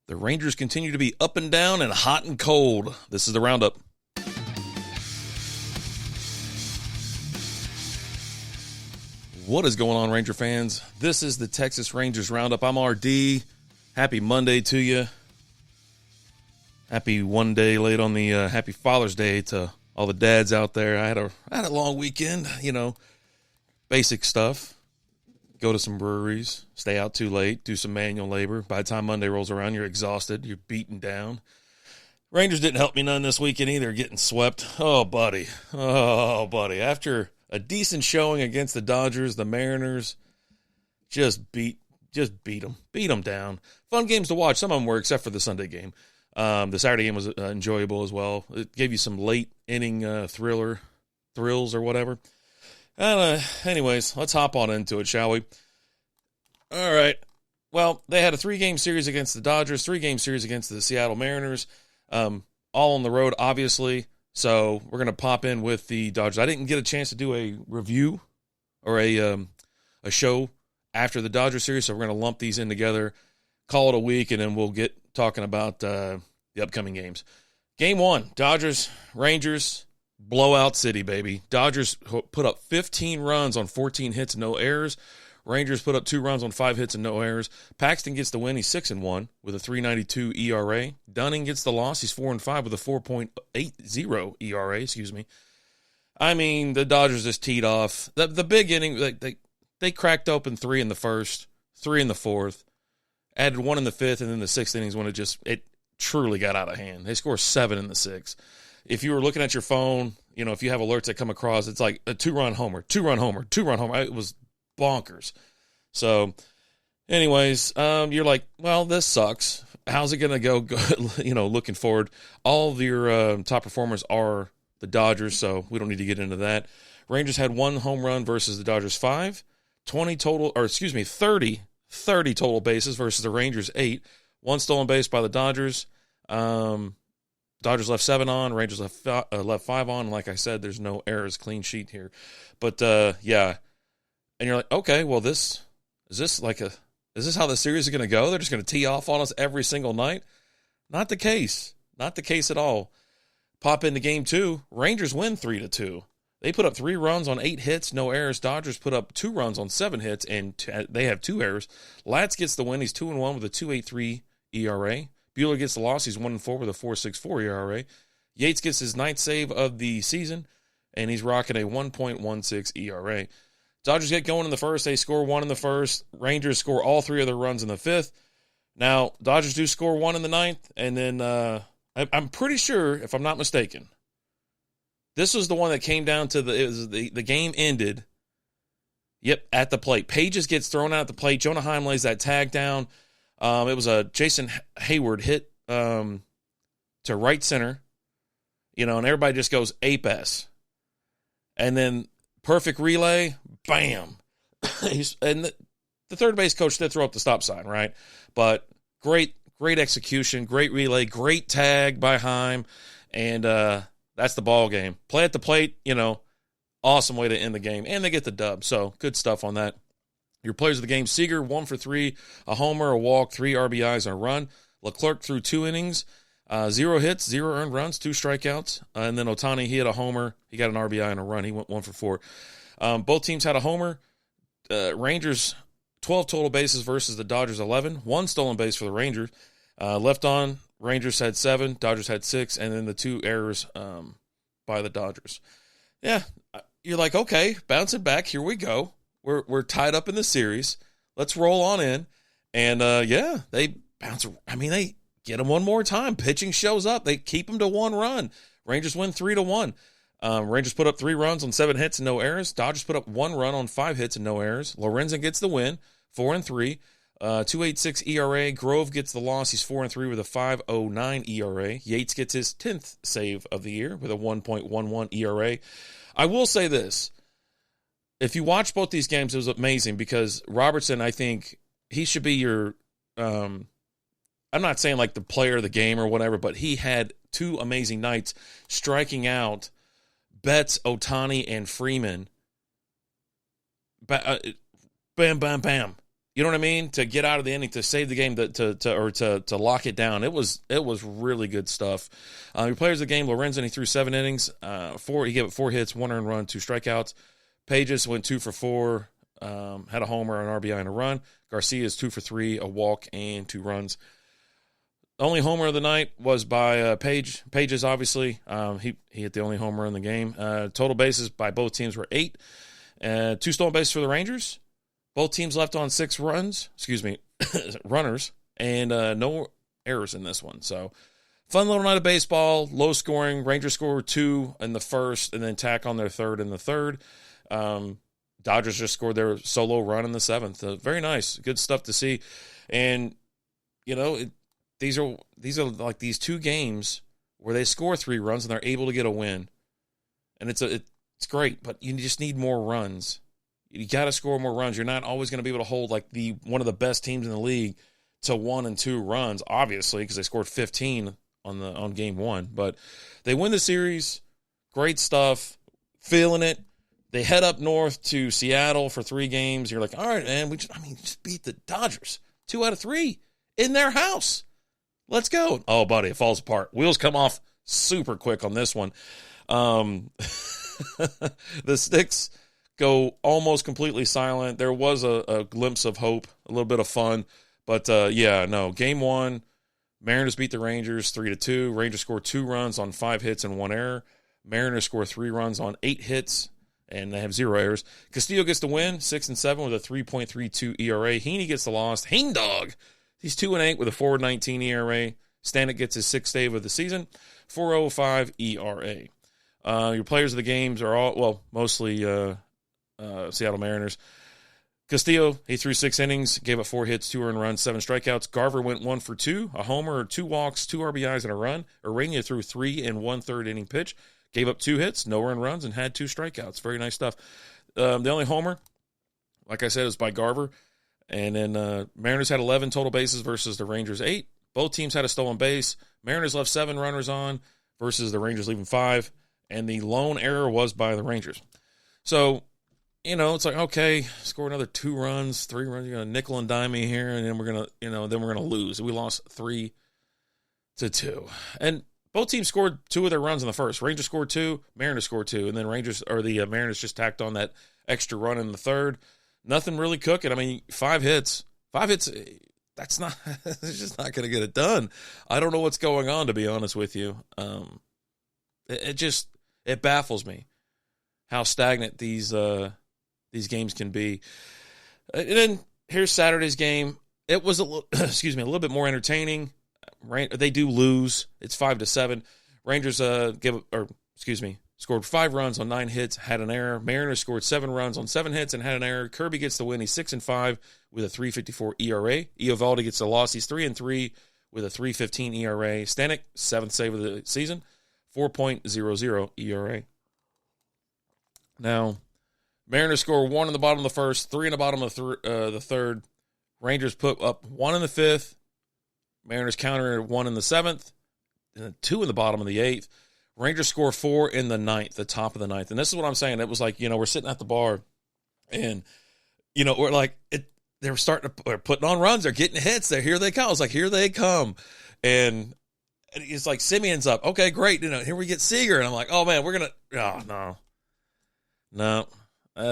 The Rangers continue to be up and down and hot and cold. This is the Roundup. What is going on, Ranger fans? This is the Texas Rangers Roundup. I'm RD. Happy Monday to you. Happy one day late on the Happy Father's Day to all the dads out there. I had a long weekend, basic stuff. Go to some breweries, stay out too late, do some manual labor. By the time Monday rolls around, you're exhausted, you're beaten down. Rangers didn't help me none this weekend either, getting swept. Oh, buddy. After a decent showing against the Dodgers, the Mariners just beat them down. Fun games to watch. Some of them were, except for the Sunday game. The Saturday game was enjoyable as well. It gave you some late inning thrills or whatever. Anyways, let's hop on into it, shall we? All right. Well, they had a 3-game series against the Dodgers, 3-game series against the Seattle Mariners, all on the road, obviously. So we're going to pop in with the Dodgers. I didn't get a chance to do a review or a show after the Dodgers series, so we're going to lump these in together, call it a week, and then we'll get talking about the upcoming games. Game 1, Dodgers, Rangers. Blowout city, baby. Dodgers put up 15 runs on 14 hits and no errors. Rangers put up 2 runs on 5 hits and no errors. Paxton gets the win. He's 6-1 with a 3.92 ERA. Dunning gets the loss. He's 4-5 with a 4.80 ERA. I mean, the Dodgers just teed off. The big inning, they cracked open 3 in the first, 3 in the fourth, added 1 in the fifth, and then the 6th innings when it truly got out of hand. They score 7 in the 6th. If you were looking at your phone, if you have alerts that come across, it's like a 2-run homer, 2-run homer, 2-run homer. It was bonkers. So, anyways, you're like, well, this sucks. How's it going to go? Looking forward. All of your top performers are the Dodgers, so we don't need to get into that. Rangers had 1 home run versus the Dodgers 5, 30 total bases versus the Rangers 8, 1 stolen base by the Dodgers. Dodgers left 7 on, Rangers left 5 on. Like I said, there's no errors, clean sheet here. But, yeah. And you're like, okay, well, is this how the series is going to go? They're just going to tee off on us every single night? Not the case. Not the case at all. Pop into game 2, Rangers win 3-2. They put up 3 runs on 8 hits, no errors. Dodgers put up 2 runs on 7 hits, and they have 2 errors. Latz gets the win. He's 2-1 with a 2.83 ERA. Buehler gets the loss. He's 1-4 with a 4.64 ERA. Yates gets his 9th save of the season, and he's rocking a 1.16 ERA. Dodgers get going in the first. They score 1 in the first. Rangers score all 3 of their runs in the 5th. Now, Dodgers do score 1 in the 9th, and then I'm pretty sure, if I'm not mistaken, this was the one that came down to the game ended. Yep, at the plate. Pages gets thrown out at the plate. Jonah Heim lays that tag down. It was a Jason Hayward hit to right center, and everybody just goes ape-ass. And then perfect relay, bam. And the third base coach did throw up the stop sign, right? But great execution, great relay, great tag by Heim, and that's the ball game. Play at the plate, awesome way to end the game, and they get the dub. So good stuff on that. Your players of the game: Seager, 1 for 3, a homer, a walk, 3 RBIs, and a run. Leclerc threw 2 innings, 0 hits, 0 earned runs, 2 strikeouts. And then Ohtani, he had a homer. He got an RBI and a run. He went 1 for 4. Both teams had a homer. Rangers, 12 total bases versus the Dodgers 11. 1 stolen base for the Rangers. Left on, Rangers had 7, Dodgers had 6, and then the 2 errors by the Dodgers. Yeah, you're like, okay, bouncing back. Here we go. We're tied up in the series. Let's roll on in. And, they bounce. I mean, they get them one more time. Pitching shows up. They keep them to 1 run. Rangers win 3-1. Rangers put up 3 runs on 7 hits and no errors. Dodgers put up 1 run on 5 hits and no errors. Lorenzen gets the win, 4-3. 2.86 ERA. Grove gets the loss. He's 4-3 with a 5.09 ERA. Yates gets his 10th save of the year with a 1.11 ERA. I will say this. If you watch both these games, it was amazing because Robertson, I think, he should be your I'm not saying like the player of the game or whatever, but he had 2 amazing nights striking out Betts, Ohtani, and Freeman. Bam, bam, bam. You know what I mean? To get out of the inning, to save the game, to lock it down. It was really good stuff. Your players of the game: Lorenzen, he threw 7 innings, he gave up 4 hits, 1 earned run, 2 strikeouts. Pages went 2 for 4, had a homer, an RBI, and a run. Garcia is 2 for 3, a walk, and 2 runs. The only homer of the night was by Pages, obviously. He hit the only homer in the game. Total bases by both teams were 8. 2 stolen bases for the Rangers. Both teams left on 6 runners, and no errors in this one. So, fun little night of baseball, low scoring. Rangers scored 2 in the first, and then tack on their third in the third. Dodgers just scored their solo run in the 7th. Very nice, good stuff to see. And these are like these 2 games where they score 3 runs and they're able to get a win, and it's great. But you just need more runs. You got to score more runs. You're not always going to be able to hold like one of the best teams in the league to 1 and 2 runs, obviously, because they scored 15 on game 1. But they win the series. Great stuff. Feeling it. They head up north to Seattle for 3 games. You're like, all right, man, just beat the Dodgers 2 out of 3 in their house. Let's go. Oh, buddy, it falls apart. Wheels come off super quick on this one. The sticks go almost completely silent. There was a glimpse of hope, a little bit of fun. But, game 1, Mariners beat the Rangers 3-2. Rangers scored 2 runs on 5 hits and 1 error. Mariners score 3 runs on 8 hits, and they have 0 errors. Castillo gets the win, 6-7 with a 3.32 ERA. Heaney gets the loss. Heen dog, he's 2-8 with a 4.19 ERA. Stanek gets his 6th save of the season, 4.05 ERA. Your players of the games are all, mostly Seattle Mariners. Castillo, he threw 6 innings, gave up 4 hits, 2 earned runs, 7 strikeouts. Garver went 1 for 2, a homer, 2 walks, 2 RBIs, and a run. Urania threw 3 and 1/3 inning pitch, gave up 2 hits, no earned runs, and had 2 strikeouts. Very nice stuff. The only homer, like I said, is by Garver. And then Mariners had 11 total bases versus the Rangers 8. Both teams had a stolen base. Mariners left 7 runners on versus the Rangers leaving 5. And the lone error was by the Rangers. So, it's like, okay, score another 2 runs, 3 runs. You're going to nickel and dime me here, and then we're going to lose. We lost 3-2. And both teams scored 2 of their runs in the first. Rangers scored 2, Mariners scored 2, and then the Mariners just tacked on that extra run in the third. Nothing really cooking. 5 hits, that's not, it's just not going to get it done. I don't know what's going on, to be honest with you. It baffles me how stagnant these games can be. And then here's Saturday's game. It was a little bit more entertaining. They do lose. It's 5-7. Rangers scored 5 runs on 9 hits, had an error. Mariners scored 7 runs on 7 hits and had an error. Kirby gets the win. He's 6-5 with a 3.54 ERA. Eovaldi gets the loss. He's 3-3 with a 3.15 ERA. Stanek, 7th save of the season, 4.00 ERA. Now, Mariners score 1 in the bottom of the first, 3 in the bottom of the third. Rangers put up 1 in the 5th. Mariners counter 1 in the 7th, and then 2 in the bottom of the 8th. Rangers score 4 in the 9th, the top of the 9th. And this is what I'm saying. It was like, we're sitting at the bar, and, we're like, they're putting on runs. They're getting hits. Here they come. I was like, here they come. And it's like, Simeon's up. Okay, great. Here we get Seager. And I'm like, oh, man, we're going to, no.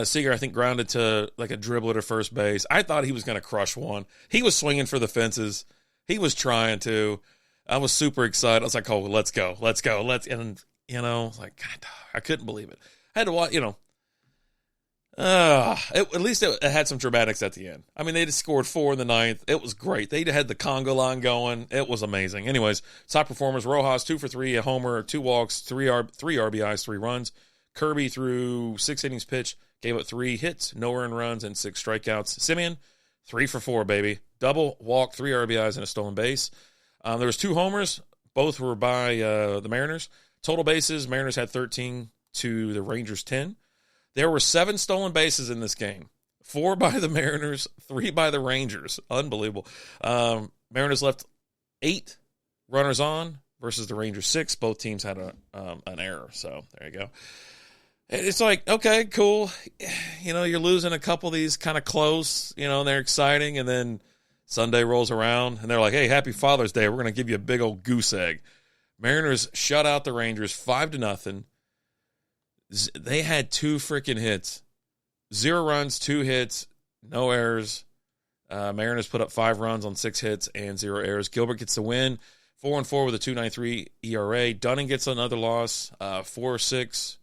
Seager, I think, grounded to like a dribbler to first base. I thought he was going to crush one. He was swinging for the fences. He was trying to. I was super excited. I was like, oh, let's go. And, like, God, I couldn't believe it. I had to watch, at least it had some dramatics at the end. They just scored 4 in the 9th. It was great. They had the conga line going. It was amazing. Anyways, top performers, Rojas, 2 for 3, a homer, 2 walks, 3 RBIs, 3 runs. Kirby threw 6 innings pitched, gave up 3 hits, no earned runs, and 6 strikeouts. Simeon, 3 for 4, baby. Double, walk, 3 RBIs, and a stolen base. There was 2 homers. Both were by the Mariners. Total bases, Mariners had 13 to the Rangers 10. There were 7 stolen bases in this game. 4 by the Mariners, 3 by the Rangers. Unbelievable. Mariners left 8 runners on versus the Rangers 6. Both teams had an error, so there you go. It's like, okay, cool. You're losing a couple of these kind of close, and they're exciting. And then Sunday rolls around and they're like, hey, happy Father's Day. We're going to give you a big old goose egg. Mariners shut out the Rangers 5-0. They had 2 freaking hits, 0 runs, 2 hits, no errors. Mariners put up 5 runs on 6 hits and 0 errors. Gilbert gets the win, 4-4 with a 2.93 ERA. Dunning gets another loss, 4-6.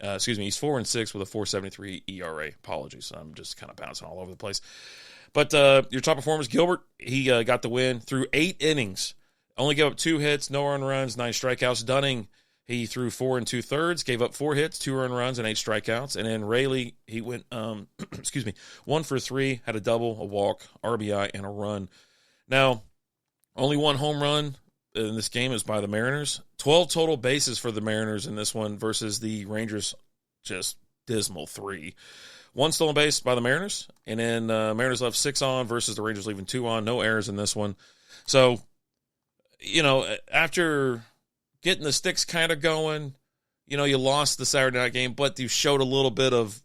He's 4-6 with a 4.73 ERA. Apologies, I'm just kind of bouncing all over the place. But your top performers, Gilbert, he got the win through 8 innings. Only gave up 2 hits, no earned runs, 9 strikeouts. Dunning, he threw 4 2/3, gave up 4 hits, 2 earned runs, and 8 strikeouts. And then Rayleigh, he went, 1 for 3, had a double, a walk, RBI, and a run. Now, only 1 home run in this game is by the Mariners. 12 total bases for the Mariners in this one versus the Rangers, just dismal 3. 1 stolen base by the Mariners, and then Mariners left 6 on versus the Rangers leaving 2 on. No errors in this one. So, after getting the sticks kind of going, you lost the Saturday night game, but you showed a little bit of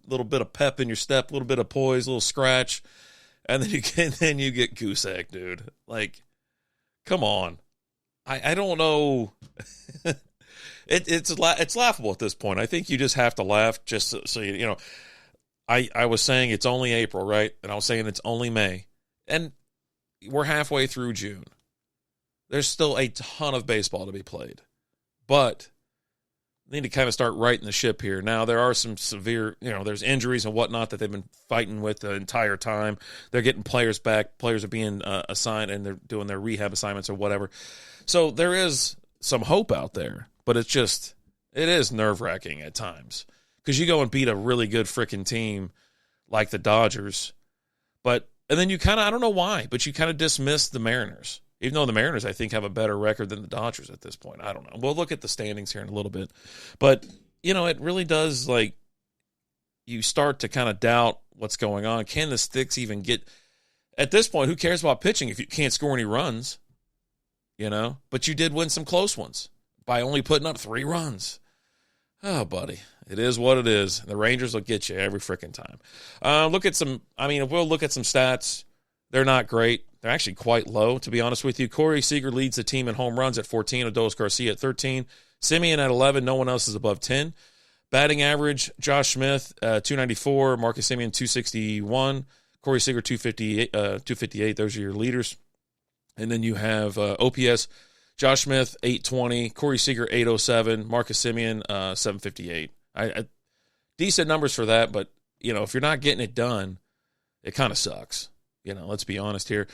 pep in your step, a little bit of poise, a little scratch, and then you get goose egg, dude. Like, come on. I don't know. It's laughable at this point. I think you just have to laugh just so you. I was saying it's only April, right? And I was saying it's only May, and we're halfway through June. There's still a ton of baseball to be played, but they need to kind of start righting the ship here. Now, there are some severe, there's injuries and whatnot that they've been fighting with the entire time. They're getting players back. Players are being assigned, and they're doing their rehab assignments or whatever. So there is some hope out there, but it is nerve-wracking at times because you go and beat a really good freaking team like the Dodgers, and then you kind of, I don't know why, but you kind of dismiss the Mariners. Even though the Mariners, I think, have a better record than the Dodgers at this point. I don't know. We'll look at the standings here in a little bit. But, it really does, you start to kind of doubt what's going on. Can the sticks even get – at this point, who cares about pitching if you can't score any runs? But you did win some close ones by only putting up 3 runs. Oh, buddy. It is what it is. The Rangers will get you every freaking time. If we'll look at some stats, they're not great. They're actually quite low, to be honest with you. Corey Seager leads the team in home runs at 14, Adolis Garcia at 13, Simeon at 11. No one else is above 10. Batting average, Josh Smith, 294, Marcus Simeon, 261, Corey Seager, 258. Those are your leaders. And then you have OPS, Josh Smith, 820, Corey Seager, 807, Marcus Simeon, 758. Decent numbers for that, but, if you're not getting it done, it kind of sucks. Let's be honest here.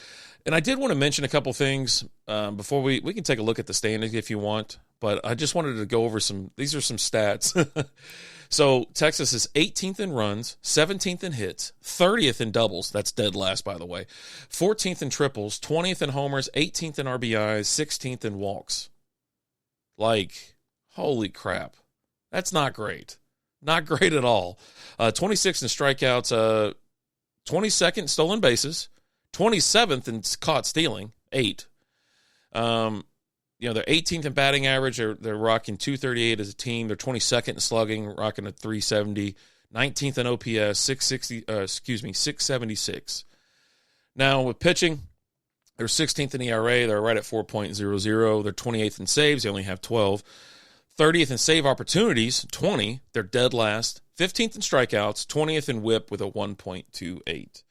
And I did want to mention a couple things before we can take a look at the standings if you want, but I just wanted to go over these are some stats. So Texas is 18th in runs, 17th in hits, 30th in doubles. That's dead last, by the way. 14th in triples, 20th in homers, 18th in RBIs, 16th in walks. Holy crap. That's not great. Not great at all. 26th in strikeouts, 22nd in stolen bases, 27th in caught stealing, 8. They're 18th in batting average. They're rocking 238 as a team. They're 22nd in slugging, rocking a 370. 19th in OPS, 676. Now with pitching, they're 16th in ERA. They're right at 4.00. They're 28th in saves. They only have 12. 30th in save opportunities, 20. They're dead last. 15th in strikeouts, 20th in whip with a 1.28.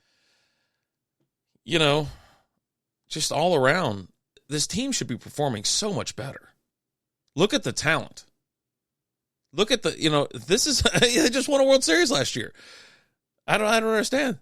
Just all around, this team should be performing so much better. Look at the talent. Look at this is, they just won a World Series last year. I don't understand.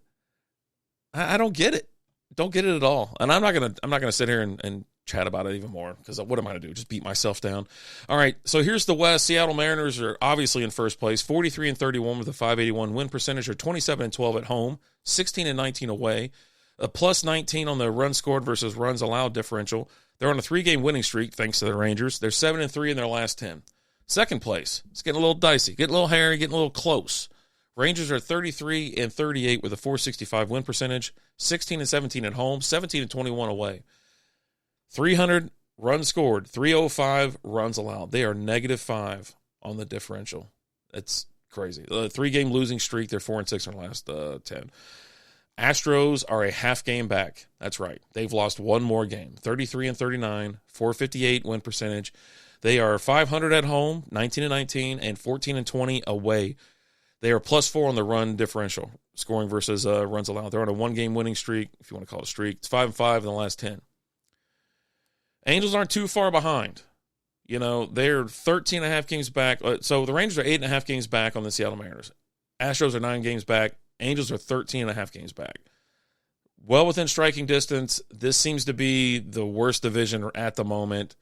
I don't get it. Don't get it at all. And I'm not gonna sit here and chat about it even more because what am I going to do? Just beat myself down. All right, so here's the West. Seattle Mariners are obviously in first place, 43-31 with a 581 win percentage, or 27-12 at home, 16-19 away, a plus 19 on the runs scored versus runs allowed differential. They're on a 3-game winning streak thanks to the Rangers. They're 7-3 in their last 10. Second place, it's getting a little dicey, getting a little hairy, getting a little close. Rangers are 33-38 with a 465 win percentage, 16-17 at home, 17-21 away. 300 runs scored, 305 runs allowed. They are -5 on the differential. It's crazy. 3-game losing streak. They're 4-6 in their last 10. Astros are a half game back. That's right. They've lost one more game. 33-39, 458 win percentage. They are 500 at home, 19-19, and 14-20 away. They are +4 on the run differential, scoring versus runs allowed. They're on a 1-game winning streak, if you want to call it a streak. It's 5-5 in the last 10. Angels aren't too far behind. You know, they're 13.5 games back. So the Rangers are 8.5 games back on the Seattle Mariners. Astros are 9 games back. Angels are 13.5 games back. Well within striking distance. This seems to be the worst division at the moment.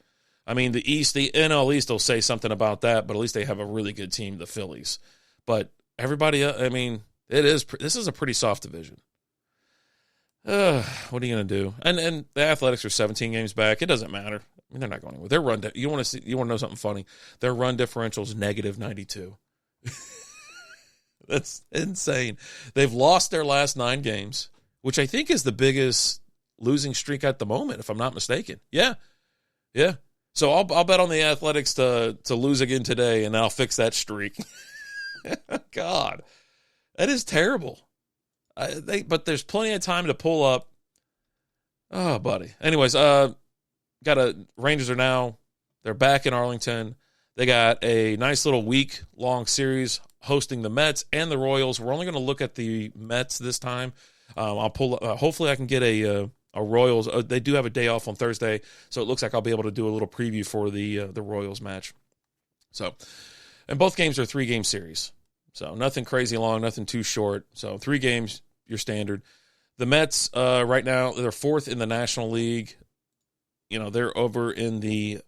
I mean, the East, the NL East will say something about that, but at least they have a really good team, the Phillies. But everybody, I mean, this is a pretty soft division. What are you going to do? And the Athletics are 17 games back. It doesn't matter. I mean, they're not going anywhere. Their run, you want to know something funny? Their run differential is -92. That's insane. They've lost their last 9 games, which I think is the biggest losing streak at the moment, if I'm not mistaken. Yeah. So I'll bet on the Athletics to lose again today, and I'll fix that streak. God, that is terrible. But there's plenty of time to pull up. Oh, buddy. Anyways, Rangers they're back in Arlington. They got a nice little week-long series hosting the Mets and the Royals. We're only going to look at the Mets this time. I'll pull. Hopefully, I can get a Royals. They do have a day off on Thursday, so it looks like I'll be able to do a little preview for the Royals match. So, and both games are 3-game series, so nothing crazy long, nothing too short. So 3 games, your standard. The Mets right now they're 4th in the National League. You know, they're over in the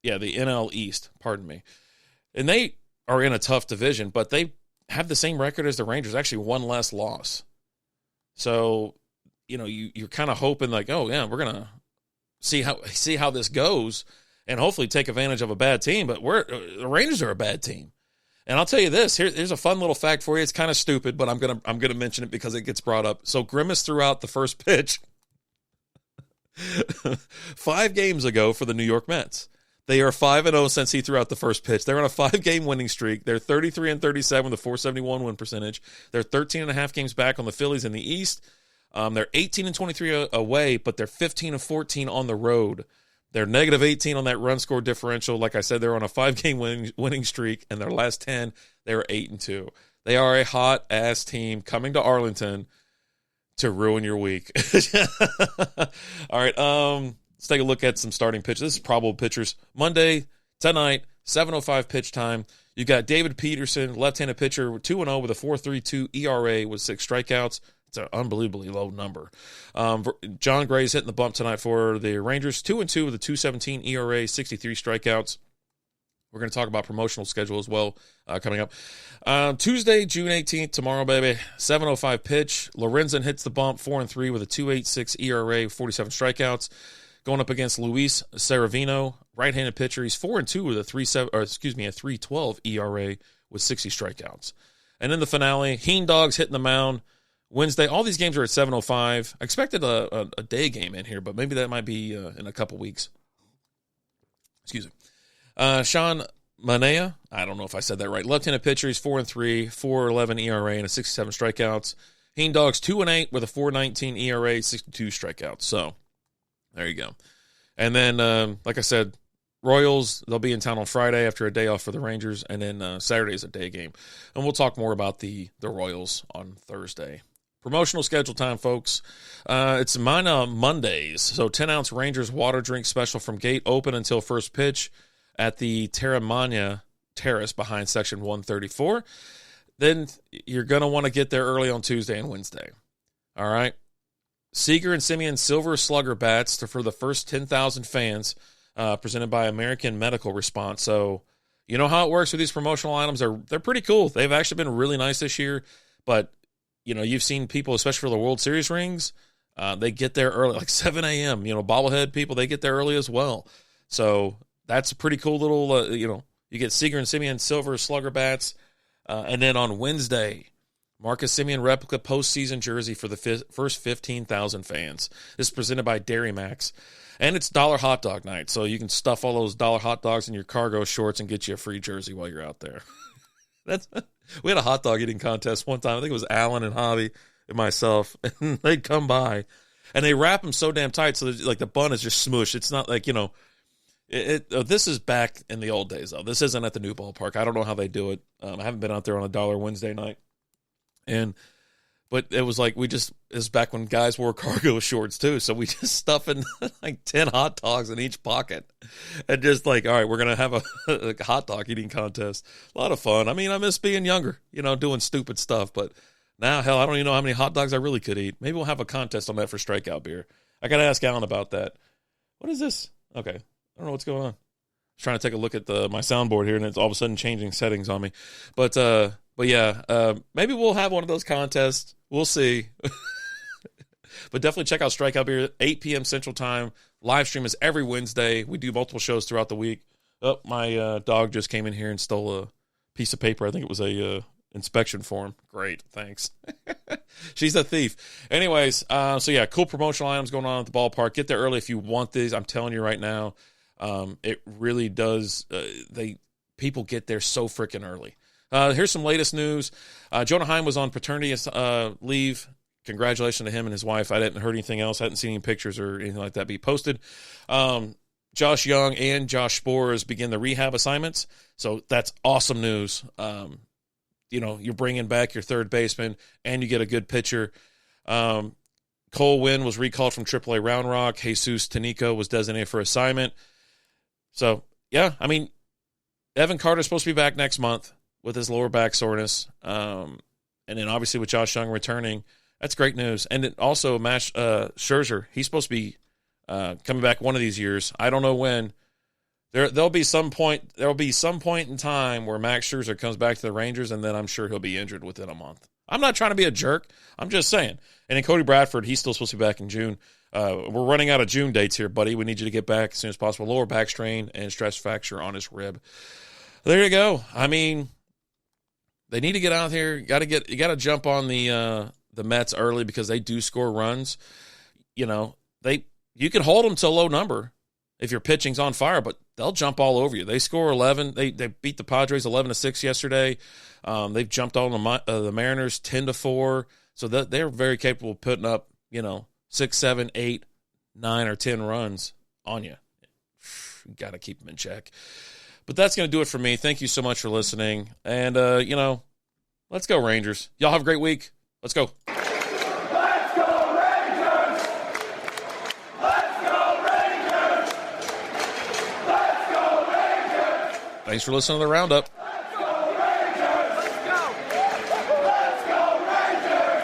NL East. Pardon me, and they are in a tough division, but they have the same record as the Rangers. Actually, 1 less loss. So, you know, you're kind of hoping like, oh yeah, we're gonna see how this goes, and hopefully take advantage of a bad team. But the Rangers are a bad team, and I'll tell you this. Here's a fun little fact for you. It's kind of stupid, but I'm gonna mention it because it gets brought up. So Grimace threw out the first pitch 5 games ago for the New York Mets. They are 5-0 since he threw out the first pitch. They're on a 5-game winning streak. They're 33-37 with a 471 win percentage. They're 13.5 games back on the Phillies in the East. They're 18-23 away, but they're 15-14 on the road. They're -18 on that run score differential. Like I said, they're on a 5-game winning streak, and their last 10, they were 8-2. They are a hot-ass team coming to Arlington to ruin your week. All right, let's take a look at some starting pitchers. This is probable pitchers. Monday, tonight, 7:05 pitch time. You got David Peterson, left-handed pitcher, 2-0 with a 4.32 ERA with 6 strikeouts. It's an unbelievably low number. John Gray's hitting the bump tonight for the Rangers, 2-2 with a 2.17 ERA, 63 strikeouts. We're going to talk about promotional schedule as well coming up. Tuesday, June 18th, tomorrow, baby, 7:05 pitch. Lorenzen hits the bump, 4-3 with a 2.86 ERA, 47 strikeouts. Going up against Luis Severino, right-handed pitcher. He's 4-2 with a 3.12 ERA with 60 strikeouts. And then the finale, Heen Dogs hitting the mound Wednesday. All these games are at 7:05. I expected a day game in here, but maybe that might be in a couple weeks. Excuse me. Sean Manaea, I don't know if I said that right. Left-handed pitcher, he's 4-3, 4.11 ERA, and a 67 strikeouts. Heen Dogs 2-8 with a 4.19 ERA, 62 strikeouts. So there you go. And then, like I said, Royals, they'll be in town on Friday after a day off for the Rangers, and then Saturday is a day game. And we'll talk more about the Royals on Thursday. Promotional schedule time, folks. It's Mondays. So 10-ounce Rangers water drink special from gate open until first pitch at the Terramana Terrace behind Section 134. Then you're going to want to get there early on Tuesday and Wednesday. All right? Seager and Simeon Silver Slugger bats for the first 10,000 fans presented by American Medical Response. So you know how it works with these promotional items. They're pretty cool. They've actually been really nice this year. But, you know, you've seen people, especially for the World Series rings, they get there early, like 7 a.m. You know, bobblehead people, they get there early as well. So that's a pretty cool little, you get Seager and Simeon Silver Slugger bats. And then on Wednesday, Marcus Semien replica postseason jersey for the first 15,000 fans. This is presented by Dairy Max. And it's dollar hot dog night, so you can stuff all those dollar hot dogs in your cargo shorts and get you a free jersey while you're out there. We had a hot dog eating contest one time. I think it was Alan and Hobby and myself, and they'd come by, and they wrap them so damn tight so that, like, the bun is just smushed. It's not like, this is back in the old days, though. This isn't at the new ballpark. I don't know how they do it. I haven't been out there on a dollar Wednesday night. But it was like it was back when guys wore cargo shorts too. So we just stuff in like 10 hot dogs in each pocket and just like, all right, we're going to have a hot dog eating contest. A lot of fun. I mean, I miss being younger, doing stupid stuff. But now, hell, I don't even know how many hot dogs I really could eat. Maybe we'll have a contest on that for Strikeout Beer. I got to ask Alan about that. What is this? Okay. I don't know what's going on. I was trying to take a look at my soundboard here, and it's all of a sudden changing settings on me. But yeah, maybe we'll have one of those contests. We'll see. But definitely check out Strikeout Beer, 8 p.m. Central Time. Live stream is every Wednesday. We do multiple shows throughout the week. Oh, my dog just came in here and stole a piece of paper. I think it was a inspection form. Great, thanks. She's a thief. Anyways, so yeah, cool promotional items going on at the ballpark. Get there early if you want these. I'm telling you right now, it really does. People get there so freaking early. Here's some latest news. Jonah Heim was on paternity leave. Congratulations to him and his wife. I didn't heard anything else. I hadn't seen any pictures or anything like that be posted. Josh Young and Josh Spores begin the rehab assignments. So that's awesome news. You're bringing back your third baseman and you get a good pitcher. Cole Winn was recalled from AAA Round Rock. Jesus Tanico was designated for assignment. So, yeah, I mean, Evan Carter's supposed to be back next month with his lower back soreness. And then obviously with Josh Young returning, that's great news. And then also Scherzer, he's supposed to be coming back one of these years. I don't know when. There'll be some point in time where Max Scherzer comes back to the Rangers, and then I'm sure he'll be injured within a month. I'm not trying to be a jerk. I'm just saying. And then Cody Bradford, he's still supposed to be back in June. We're running out of June dates here, buddy. We need you to get back as soon as possible. Lower back strain and stress fracture on his rib. There you go. I mean, they need to get out here. You got to jump on the Mets early because they do score runs. You can hold them to a low number if your pitching's on fire, but they'll jump all over you. They score 11. They beat the Padres 11-6 yesterday. They've jumped on the Mariners 10-4. So they're very capable of putting up 6, 7, 8, 9, or 10 runs on you. You got to keep them in check. But that's going to do it for me. Thank you so much for listening. And, let's go Rangers. Y'all have a great week. Let's go. Let's go Rangers! Let's go Rangers! Let's go Rangers! Thanks for listening to the Roundup.